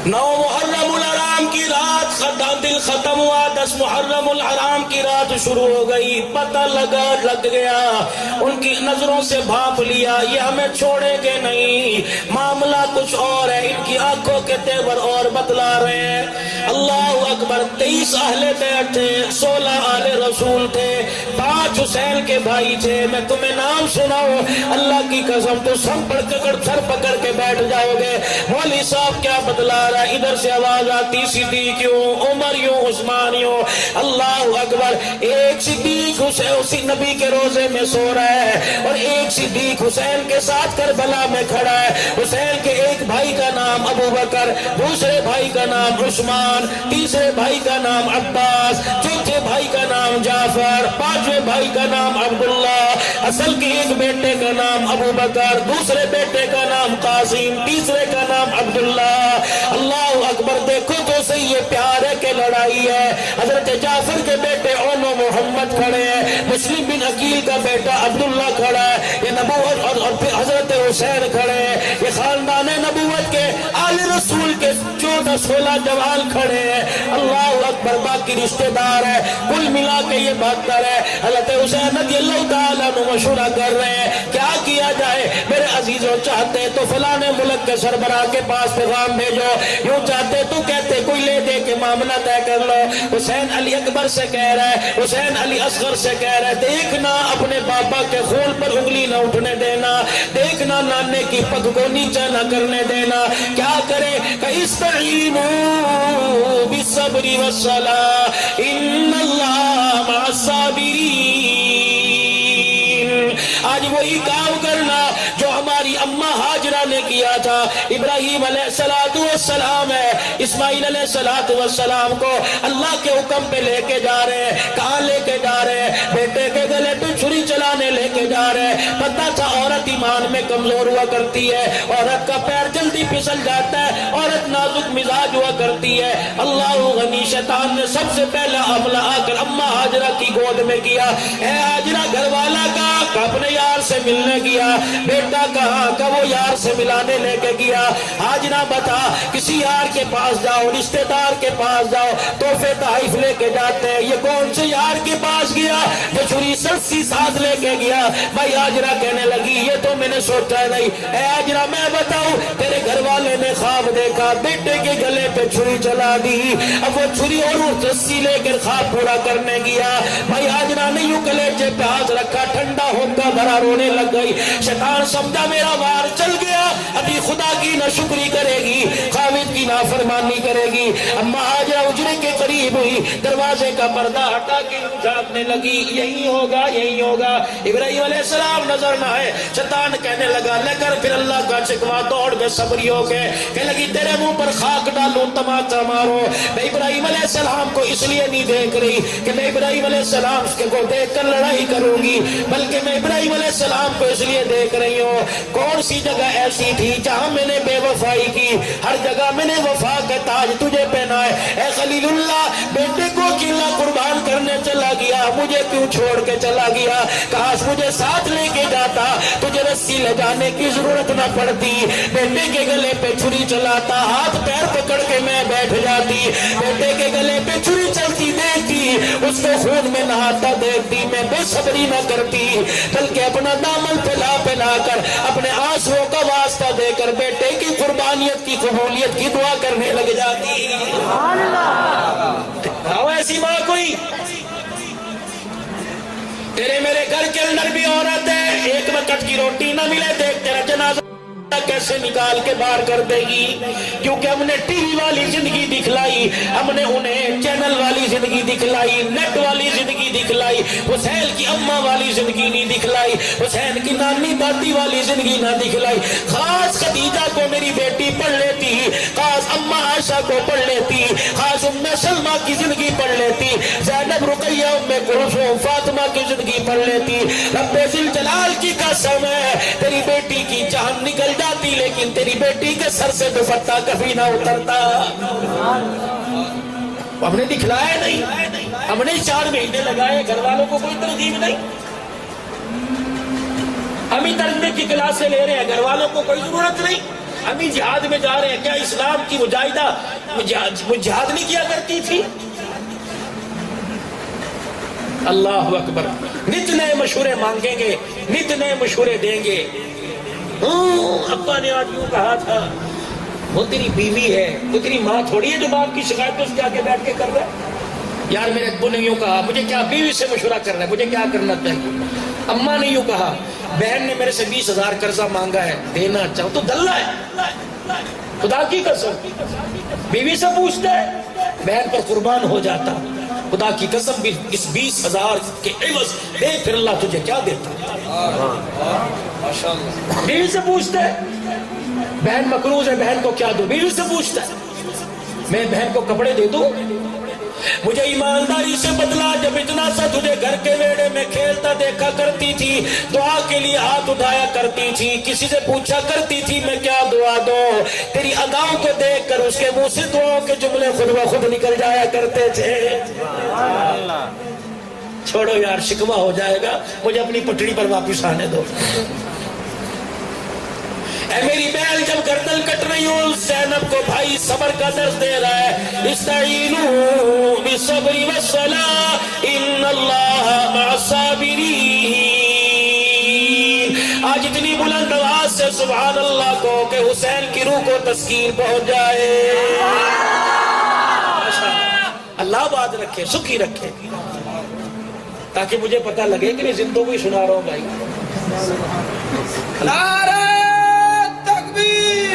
9 محرم الحرام کی رات دل ختم ہوا، 10 محرم الحرام کی رات شروع ہو گئی، پتہ لگ گیا، ان کی نظروں سے بھانپ لیا یہ ہمیں چھوڑیں گے نہیں، معاملہ کچھ اور ہے، ان کی آنکھوں کے تیور اور بتلا رہے ہیں۔ اللہ اکبر، 23 اہل بیت تھے، 16 آل رسول تھے، 5 حسین کے بھائی تھے۔ میں تمہیں نام سناؤں، اللہ کی قسم تو سب سر پکڑ کے بیٹھ جاؤ گے۔ مولوی صاحب کیا بتلا رہا ہے؟ ادھر سے آواز آتی صدیق یوں، عمر یوں، عثمان یوں۔ اللہ اکبر، ایک صدیق اسی نبی کے روزے میں سو رہا ہے اور ایک صدیق حسین کے ساتھ کربلا میں کھڑا ہے۔ حسین کے ایک بھائی کا نام ابو بکر، دوسرے بھائی کا نام عثمان، تیسرے بھائی کا نام عباس، چوتھے بھائی کا نام جعفر، 5ویں بھائی کا نام عبداللہ۔ اصل کے ایک بیٹے کا نام ابو بکر، دوسرے بیٹے کا نام قاسم، تیسرے کا نام عبداللہ۔ اللہ اکبر، دیکھو تو صحیح، یہ پیار ہے کہ لڑائی ہے؟ حضرت جعفر کے بیٹے اونو محمد کھڑے ہیں، مسلم بن عقیل کا بیٹا عبداللہ کھڑا ہے، یہ نبوت اور پھر حضرت حسین کھڑے ہیں، یہ خاندان نبوت کے آل رسول کے 14-16 جوان کھڑے ہیں۔ اللہ اکبر، باقی رشتہ دار ہے، کل ملا کے یہ 72 ہے۔ حضرت حسین رضی اللہ تعالیٰ عنہ مشورہ کر رہے ہیں کیا کیا جائے؟ میرے عزیزوں، چاہتے تو فلانے ملک کے سربراہ کے پاس پیغام بھیجو، یوں چاہتے تو کہتے کوئی لے دے کے معاملہ طے کر لو۔ حسین علی اکبر سے کہہ رہا ہے، حسین علی اصغر سے کہہ رہا ہے، دیکھنا اپنے بابا کے خون پر انگلی نہ اٹھنے دینا، دیکھنا نانے کی پگ کو نیچے نہ کرنے دینا۔ کیا کرے کہ استعینوا بالصبر والصلاۃ ان اللہ مع الصابرین۔ آج وہی کام کرنا جو ہماری اماں ہاجرہ نے کیا تھا۔ ابراہیم علیہ السلام ہے، اسماعیل علیہ السلام کو اللہ کے حکم پہ لے کے جا رہے ہیں۔ کہاں لے کے جا رہے ہیں؟ بیٹے کے گلے پہ چھری چلانے لے کے جا رہے ہیں۔ پتہ تھا عورت ایمان میں کمزور ہوا کرتی ہے، عورت کا پیر جلدی پھسل جاتا ہے، عورت نازک مزاج ہوا کرتی ہے۔ اللہ غنی، شیطان نے سب سے پہلا حملہ آ کر اماں ہاجرہ کی گود میں کیا۔ اے ہاجرہ، گھر والا کہاں؟ اپنے یار سے ملنے گیا۔ بیٹا کہاں؟ کہ وہ یار سے ملانے لے کے گیا۔ ہاجرہ بتا، کسی یار کے پاس جاؤ، رشتہ دار کے پاس جاؤ، تحفے تحائف لے کے جاتے ہیں۔ یہ کون سے یار کے پاس گیا جو چھری سرسی ساتھ لے کے گیا؟ بھائی ہاجرہ کہنے لگی یہ تو میں نے سوچا نہیں۔ اے ہاجرہ، میں بتاؤں، تیرے گھر والے نے خواب دیکھا، بیٹے کے گلے پہ چھری چلا دی، اب وہ چھری اور رسی لے کر خواب پورا کرنے گیا۔ بھائی ہاجرہ نے یوں کلیجے پہ ہاتھ رکھا، ٹھنڈا ہوتا بھرا رونے لگ گئی۔ شیطان سمجھا میرا وار چل گیا، ابھی خدا کی ناشکری کرے گی، خالد کی نافرمانی کرے گی۔ اما ہاجرہ حجرے کے قریب ہوئی، دروازے کا پردہ ہٹا کے جھانکنے لگی، یہی ہوگا یہی ہوگا۔ ابراہیم علیہ السلام نظر نہ آئے۔ شیطان کہنے لگا لے کر پھر اللہ کا شکوہ، دوڑ کے صبری ہو کے کہنے لگی تیرے منہ پر خاک ڈالوں، تماچا مارو۔ میں ابراہیم علیہ السلام کو اس لیے نہیں دیکھ رہی کہ میں ابراہیم علیہ السلام کو دیکھ کر لڑائی کروں گی، بلکہ میں ابراہیم علیہ السلام کو اس لیے دیکھ رہی ہوں کون سی جگہ ایسی تھی جہاں میں نے بے وفائی کی، ہر جگہ میں نے وفا کا تاج تجھے پہنا ہے۔ اے خلیل اللہ، بیٹے کو اکیلا قربان کرنے چلا گیا، مجھے کیوں چھوڑ کے چلا گیا؟ کاش مجھے ساتھ لے کے جاتا، تجھے رسی لے جانے کی ضرورت نہ پڑتی، بیٹے کے گلے پہ چھری چلاتا، ہاتھ پیر پکڑ کے میں بیٹھ جاتی، بیٹے کے گلے پہ چھری چلتی دیکھتی، اس کو خون میں نہاتا دیکھتی، میں بے صبری نہ کرتی، بلکہ اپنا دامن پھیلا پھیلا کر اپنے آنسوؤں کا واسطہ دے کر بیٹے کی قربانیت کی قبولیت کی دعا کرنے لگ جاتی۔ سبحان اللہ۔ ایسی ماں کوئی؟ تیرے میرے گھر کے اندر بھی عورت ہے، ایک وقت کی روٹی نہ ملے، دیکھ تیرا جنازہ کیسے نکال کے باہر کر دے گی، کیونکہ ہم نے ٹی وی والی زندگی دکھلائی، ہم نے انہیں چینل والی زندگی دکھلائی، نیٹ والی زندگی دکھلائی، حسین کی اماں والی زندگی نہیں دکھلائی، حسین کی نانی دادی والی زندگی نہ دکھلائی۔ خاص خدیجہ کو میری بیٹی پڑھ لیتی، خاص اماں عائشہ کو پڑھ لیتی، خاص ام سلمہ کی زندگی پڑھ لیتی، زینب، رقیہ، ام کلثوم، فاطمہ کی زندگی پڑھ لیتی۔ رب ذوالجلال کی قسم ہے تیری بیٹی کی جان نکل جاتی لیکن تیری بیٹی کے سر سے دوپٹہ کبھی نہ اترتا۔ ہم نے دکھلایا نہیں، ہم نے 4 مہینے لگائے، گھر والوں کو کوئی ترغیب نہیں، ہم ہی ترجمے کی کلاسیں لے رہے ہیں، گھر والوں کو کوئی ضرورت نہیں۔ امی جہاد میں جا رہے ہیں، کیا اسلام کی مجاہدہ جہاد نہیں کیا کرتی تھی؟ اللہ اکبر، نت نئے مشورے مانگیں گے، نت نئے مشورے دیں گے۔ ابا نے آج یوں کہا تھا، وہ تیری بیوی ہے، وہ تیری ماں تھوڑی ہے جو باپ کی شکایت اس کے آگے بیٹھ کے کر رہا ہے۔ یار میرے ابو نے یوں کہا، مجھے کیا بیوی سے مشورہ کرنا ہے، مجھے کیا کرنا چاہیے۔ اماں نے یوں کہا، بہن نے میرے سے 20,000 قرضہ مانگا ہے، دینا چاہو تو دلہ ہے۔ خدا کی قسم بیوی سے پوچھتا ہے، بہن پر قربان ہو جاتا۔ خدا کی قسم اس 20,000 کے عوض دے، پھر اللہ تجھے کیا دیتا۔ بیوی سے پوچھتا ہے، بہن مقروض ہے، بہن کو کیا دوں۔ بیوی سے پوچھتا ہے، میں بہن کو کپڑے دے دوں۔ مجھے ایمانداری سے بدلا، جب اتنا سا تجھے گھر کے ویڑے میں کھیلتا دیکھا کرتی تھی، دعا کے لیے ہاتھ اٹھایا کرتی تھی، کسی سے پوچھا کرتی تھی میں کیا دعا دوں۔ تیری اداؤں کو دیکھ کر اس کے منہ سے دعاؤں کے جملے خود بخود نکل جایا کرتے تھے۔ چھوڑو یار، شکوہ ہو جائے گا، مجھے اپنی پٹڑی پر واپس آنے دو۔ اے میری بہن، جب گردن کٹ رہی ہوں، زینب کو بھائی صبر کا درس دے رہا ہے۔ استعینوا بالصبر والصلاة ان اللہ مع الصابرین۔ آج اتنی بلند آواز سے سبحان اللہ کو کہ حسین کی روح کو تسکین پہنچ جائے۔ اللہ آباد رکھے، سکھی رکھے، تاکہ مجھے پتہ لگے کہ میں زندوں کو ہی سنا رہا ہوں بھائی۔ نعرہ تکبیر،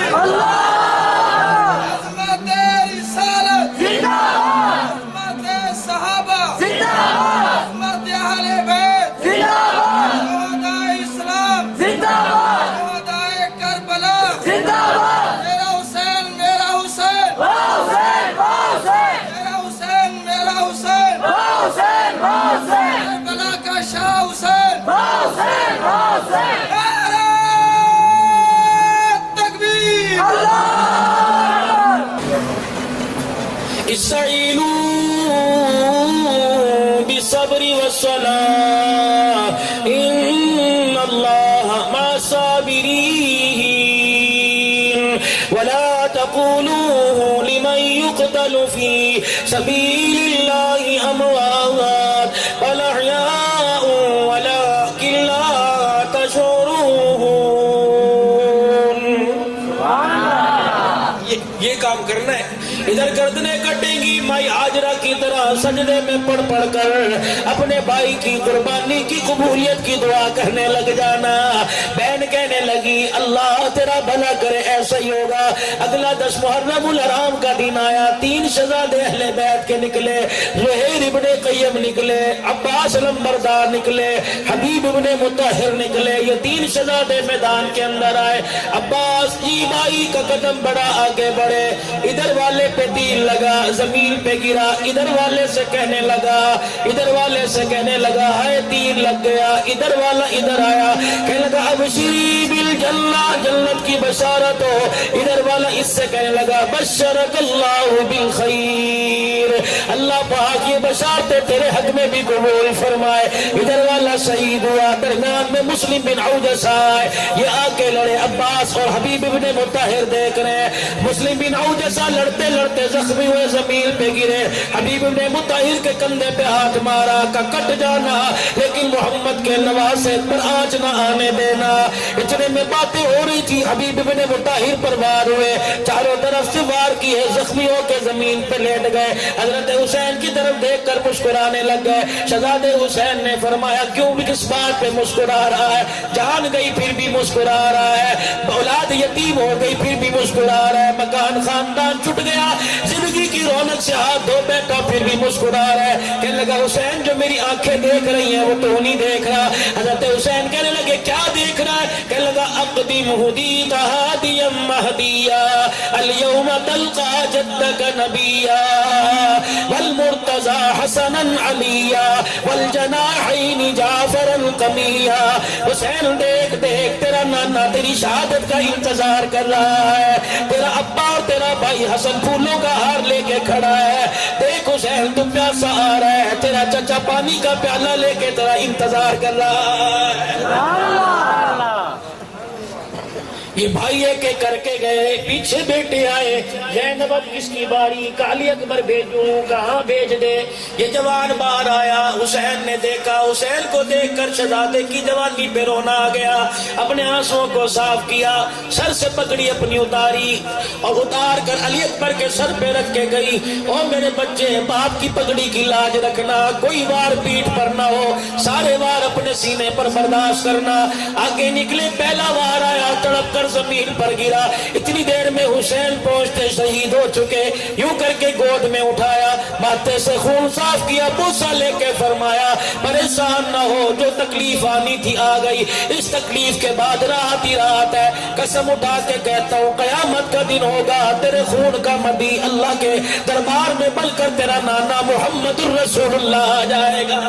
عظمت رسالت زندہ باد، عظمت صحابہ زندہ باد، عظمت اہل بیت زندہ باد، شہدائے اسلام زندہ باد، شہدائے کربلا زندہ باد۔ میرا حسین، میرا حسین، حسین حسین، میرا حسین، میرا حسین، حسین حسین، کربلا کا شاہ حسین، حسین حسین۔ استعینوا بالصبر والصلاة ان اللہ مع الصابرین ولا تقولوا لمن يقتل في سبيل الله اموات بل احياء ولكن لا تشعرون۔ یہ کام کرنا ہے، ادھر گردنیں کٹیں گی، مائی ہاجرہ کی طرح سجدے میں پڑھ پڑھ کر اپنے بھائی کی قربانی کی قبولیت کی دعا کرنے لگ جانا۔ بہن کہنے لگی اللہ تیرا بھلا کرے، ایسا ہی ہوگا۔ اگلا 10 محرم الحرام کا دن آیا، 3 شہزادے اہل بیت کے نکلے، زہیر ابن قیم نکلے، عباس علمبردار نکلے، حبیب ابن مطہر نکلے، یہ 3 شہزادے میدان کے اندر آئے۔ عباس جی بھائی کا قدم بڑا آگے بڑھے، ادھر والے پہ تیر لگا، زمین پہ گرا، ادھر والے سے کہنے لگا، ادھر والے سے کہنے لگا ہے تیر لگ گیا، ادھر والا ادھر آیا کہنے لگا ابشری بالجنہ، جنت کی بشارت ہو، ادھر والا اس سے کہنے لگا بشرک اللہ بالخیر، اللہ پاک یہ بشارتیں تیرے حق میں بھی قبول فرمائے۔ ادھر والا شہید ہوا، درمیان میں مسلم بن عوجس آئے، یہ آ کے لڑے، عباس اور حبیب ابن مطہر دیکھ رہے ہیں، مسلم بن عوجس لڑتے لڑتے زخمی ہوئے زمین پہ گرے، حبیب ابن مطہر کے کندھے پہ ہاتھ مارا کہ کٹ جانا لیکن محمد کے نواسے پر آنچ نہ آنے دینا۔ اتنے میں باتیں ہو رہی تھی، حبیب ابن مطہر پر وار ہوئے، چاروں طرف سے وار کیے، زخمی ہو کے زمین پہ لیٹ گئے، حضرت حسین کی طرف دیکھ کر مسکرانے لگ گئے۔ شہزادے حسین نے فرمایا کیوں بھی کس بات پہ مسکرا رہا ہے؟ جان گئی پھر بھی مسکرا رہا ہے، اولاد یتیم ہو گئی پھر بھی مسکرا رہا ہے، مکان خاندان چھٹ گیا، زندگی کی رونق سے ہاتھ دھو بیٹھا پھر بھی مسکرا رہا ہے۔ کہنے لگا حسین جو میری آنکھیں دیکھ رہی ہیں وہ تو نہیں دیکھ رہا۔ حضرت حسین کہنے لگے کیا دیکھ رہا ہے؟ کہنے لگا اقدم ہدیت ہادیا مہدیا اليوم تلقى جدك نبیا والمرتضى حسنا علیا والجناحین جعفرا قمیا۔ حسین دیکھ دیکھ تیرا نانا تیری شہادت کا انتظار کر رہا ہے، تیرا ابا اور تیرا بھائی حسن پھولوں کا ہار لے کے کھڑا ہے، دیکھ حسین تو پیاسا آ رہا ہے، تیرا چچا پانی کا پیالہ لے کے تیرا انتظار کر رہا ہے۔ یہ بھائی ایک ایک کر کے گئے، پیچھے بیٹے آئے، زینب اب کس کی باری، علی اکبر بھیجوں کہاں بھیج دے؟ یہ جوان باہر آیا، حسین نے دیکھا، حسین کو دیکھ کر شہزادے کی جوانی پہ رونا آ گیا، اپنے آنسوں کو صاف کیا، سر سے پگڑی اپنی اتاری اور اتار کر علی اکبر کے سر پہ رکھ کے گئی، او میرے بچے باپ کی پگڑی کی لاج رکھنا، کوئی وار پیٹھ پر نہ ہو، سارے وار اپنے سینے پر برداشت کرنا۔ آگے نکلے، پہلا وار آیا، تڑپ کر زمین پر گرا، اتنی دیر میں حسین پہنچتے شہید ہو چکے، یوں کر کے گود میں اٹھایا، ماتھے سے خون صاف کیا، بوسہ لے کے فرمایا پریشان نہ ہو، جو تکلیف آنی تھی آ گئی، اس تکلیف کے بعد راحت ہی راحت ہے، قسم اٹھا کے کہتا ہوں قیامت کا دن ہوگا، تیرے خون کا مدی اللہ کے دربار میں بل کر تیرا نانا محمد الرسول اللہ آ جائے گا۔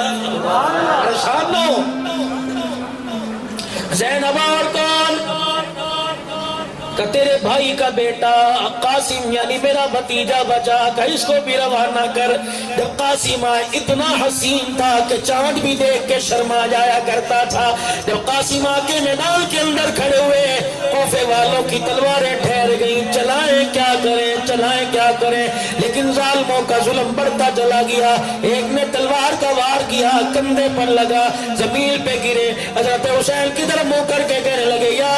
پریشان نہ ہو۔ زینب اور کون کہ تیرے بھائی کا بیٹا قاسم یعنی میرا بھتیجا بچا کہ اس کو بھی روانہ کر۔ جب قاسم آئے اتنا حسین تھا کہ چاند بھی دیکھ کے شرما جایا کرتا تھا۔ جب قاسم آ کے میدان کے اندر کھڑے ہوئے، کوفے والوں کی تلواریں ٹھہر گئیں، چلائیں کیا کریں چلائیں کیا کریں، لیکن ظالموں کا ظلم بڑھتا چلا گیا۔ ایک نے تلوار کا وار کیا، کندھے پر لگا، زمین پہ گرے، حضرت حسین کی طرف منہ کر کے کہنے لگے یا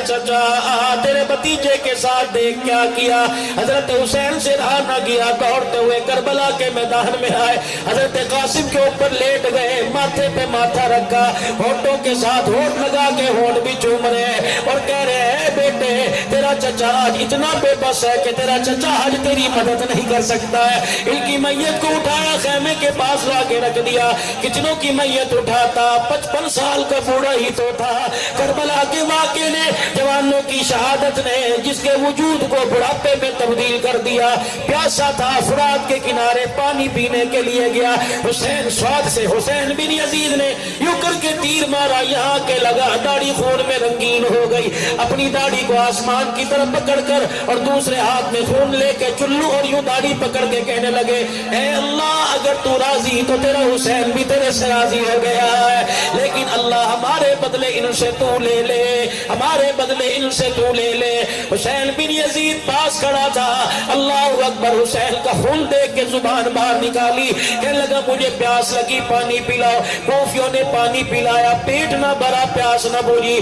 چچا تیرے بھتیجے کے ساتھ دیکھ کیا کیا۔ حضرت حسین سے رہا نہ گیا، دوڑتے ہوئے کربلا کے میدان میں آئے، حضرت قاسم کے اوپر لیٹ گئے، ماتھے پہ ماتھا رکھا، ہونٹوں کے ساتھ ہونٹ لگا کے ہونٹ بھی چوم رہے اور کہہ رہے ہیں بیٹے تیرا چچا آج اتنا بے بس ہے کہ تیرا چچا آج تیری مدد نہیں کر سکتا ہے۔ ان کی میت کو اٹھایا، خیمے کے پاس لا کے رکھ دیا، کتنوں کی میت اٹھاتا، 55 سال کا بوڑھا ہی تو تھا۔ کربلا کے واقعے نے، جوانوں کی شہادت نے جس کے وجود کو بڑھاپے میں تبدیل کر دیا۔ پیاسا تھا، فرات کے کنارے پانی پینے کے لیے گیا، حسین سواد سے حسین بن یزید نے یوں کر کے تیر مارا، یہاں کے لگا، داڑھی خون میں رنگین ہو گئی، اپنی داڑھی کو آسمان کی طرف پکڑ کر اور دوسرے ہاتھ میں خون لے کے چلو اور یوں داڑھی پکڑ کے کہنے لگے اے اللہ اگر تو راضی تو تیرا حسین بھی تیرے سے راضی ہو گیا ہے، لیکن اللہ ہمارے بدلے ان سے تو لے لے، ہمارے بدلے ان سے تو لے لے۔ حسین بن یزید پاس کھڑا تھا، اللہ اکبر، حسین کا خون دیکھ کے زبان باہر نکالی، کہنے لگا مجھے پیاس لگی، پانی پلاؤ۔ کوفیوں نے پانی پلایا، پیٹ نہ بھرا، پیاس نہ بوجھی،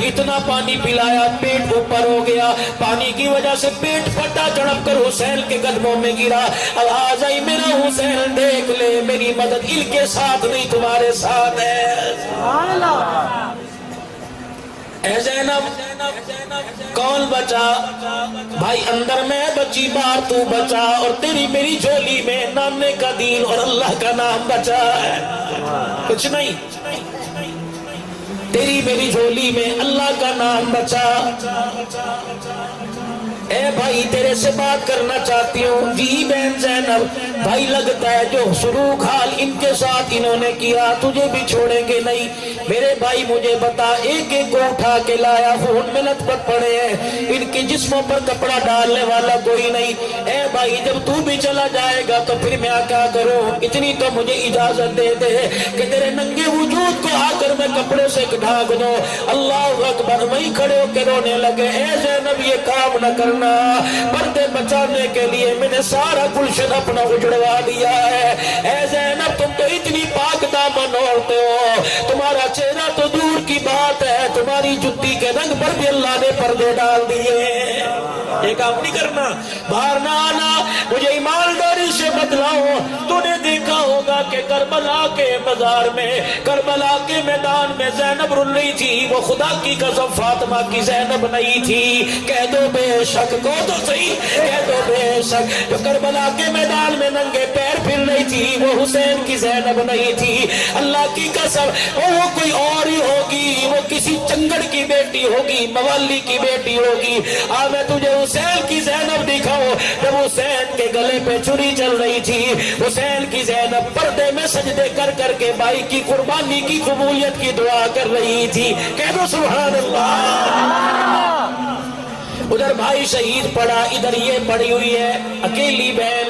اتنا پانی پلایا، پیٹ اوپر ہو گیا، پانی کی وجہ سے پیٹ پھٹا، تڑپ کر حسین کے قدموں میں گرا، آواز آئی میرا حسین دیکھ لے، میری مدد ان کے ساتھ نہیں تمہارے ساتھ ہے۔ سبحان اللہ۔ اے زینب کون بچا؟ بھائی اندر میں بچی، باہر تو بچا، اور تیری میری جھولی میں نانے کا دین اور اللہ کا نام بچا ہے، کچھ نہیں، تیری میری جھولی میں اللہ کا نام بچا۔ اے بھائی تیرے سے بات کرنا چاہتی ہوں۔ جی بہن زینب، بھائی لگتا ہے جو سلوک حال ان کے ساتھ انہوں نے کیا تجھے بھی چھوڑیں گے نہیں۔ میرے بھائی مجھے بتا، ایک ایک کو اٹھا کے لایا، خون میں لت پت پڑے ہیں، ان کے جسموں پر کپڑا ڈالنے والا کوئی نہیں۔ اے بھائی جب تو بھی چلا جائے گا تو پھر میں کیا کروں؟ اتنی تو مجھے اجازت دے دے کہ تیرے ننگے وجود کو آ کر میں کپڑے سے ڈھانک دوں۔ اللہ اکبر، وہیں کھڑے ہو کے رونے لگے، اے زینب یہ کام نہ کرنا، پردے بچانے کے لیے میں نے سارا گلشن اپنا اجڑوا دیا ہے۔ اے زینب تم تو اتنی پاک دامن عورتیں ہو، تمہارا چہرہ تو دور کی بات ہے، تمہاری جتی کے رنگ پر بھی اللہ نے پردے ڈال دیے۔ یہ کام نہیں کرنا، باہر نہ آنا، مجھے ایمانداری سے بتلاؤ۔ تو نے دیکھا ہوگا کہ کربلا کے بازار میں، کربلا کے میدان میں زینب رل رہی تھی، وہ خدا کی قسم فاطمہ کی زینب نہیں تھی۔ کہہ دو بے شک، کو تو صحیح، کہہ دو بے شک، جو کربلا کے میدان میں ننگے پیر پھر رہی تھی وہ حسین کی زینب نہیں تھی۔ اللہ کی قسم وہ کوئی اور ہی ہوگی، وہ کسی چنگڑ کی بیٹی ہوگی، موالی کی بیٹی ہوگی۔ میں تجھے حسین کی زینب دکھاؤں، جب حسین کے گلے پہ چھری چل رہی تھی، حسین کی زینب پردے میں سجدے کر کر کے بھائی کی قربانی کی قبولیت کی دعا کر رہی تھی۔ کہہ دو سبحان اللہ۔ ادھر بھائی شہید پڑا، ادھر یہ پڑی ہوئی ہے اکیلی بہن۔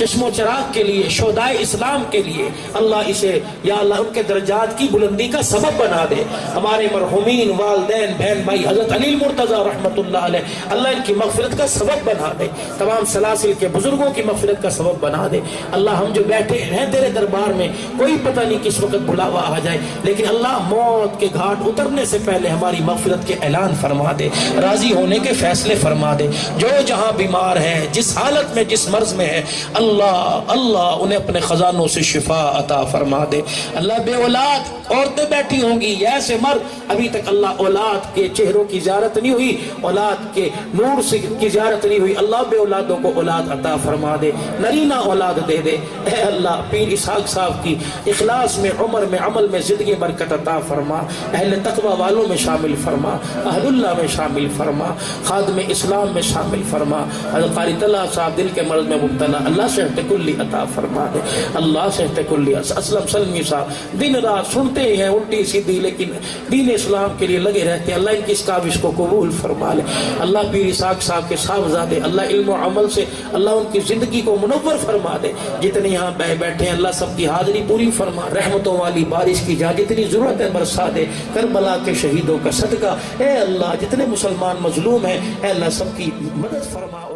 چشم و چراغ کے لیے، شہدائے اسلام کے لیے اللہ اسے یا اللہ ان کے درجات کی بلندی کا سبب بنا دے۔ ہمارے مرحومین والدین بہن بھائی حضرت علی المرتضیٰ رحمۃ اللہ علیہ اللہ ان کی مغفرت کا سبب بنا دے، تمام سلاسل کے بزرگوں کی مغفرت کا سبب بنا دے۔ اللہ ہم جو بیٹھے ہیں تیرے دربار میں، کوئی پتہ نہیں کس وقت بلاوا آ جائے، لیکن اللہ موت کے گھاٹ اترنے سے پہلے ہماری مغفرت کے اعلان فرما دے، راضی ہونے کے فیصلے فرما دے۔ جو جہاں بیمار ہے، جس حالت میں جس مرض میں ہے، اللہ انہیں اپنے خزانوں سے شفا عطا فرما دے۔ اللہ بے اولاد عورتیں بیٹھی ہوں گی، ایسے مرد ابھی تک اللہ اولاد کے چہروں کی زیارت نہیں ہوئی، اولاد کے نور سے کی زیارت نہیں ہوئی، اللہ بے اولادوں کو اولاد عطا فرما دے، نرینہ اولاد دے دے۔ اے اللہ پیر اسحاق صاحب کی اخلاص میں، عمر میں، عمل میں زندگی برکت عطا فرما، اہل تقوی والوں میں شامل فرما، اہل اللہ میں شامل فرما، خادم اسلام میں شامل فرما۔ حضرت قاری طلحہ صاحب دل کے مرض میں مبتلا، اللہ صحت کلی عطا فرما دے، اللہ صحت کلی۔ اسلم سلمی صاحب دن رات سنتے ہیں الٹی سیدھی، لیکن دین اسلام کے لیے لگے رہتے ہیں، اللہ ان کی اس کاوش کو قبول فرما لے۔ اللہ پیر اسحاق صاحب کے صاحبزادے اللہ علم و عمل سے اللہ ان کی زندگی کو منور فرما دے، جتنے یہاں بیٹھے ہیں اللہ سب کی حاضری پوری فرما، رحمتوں والی بارش کی جہاں جتنی ضرورت ہے برسا دے، کربلا کے شہیدوں کا صدقہ اے اللہ جتنے مسلمان مظلوم ہیں اے اللہ سب کی مدد فرما۔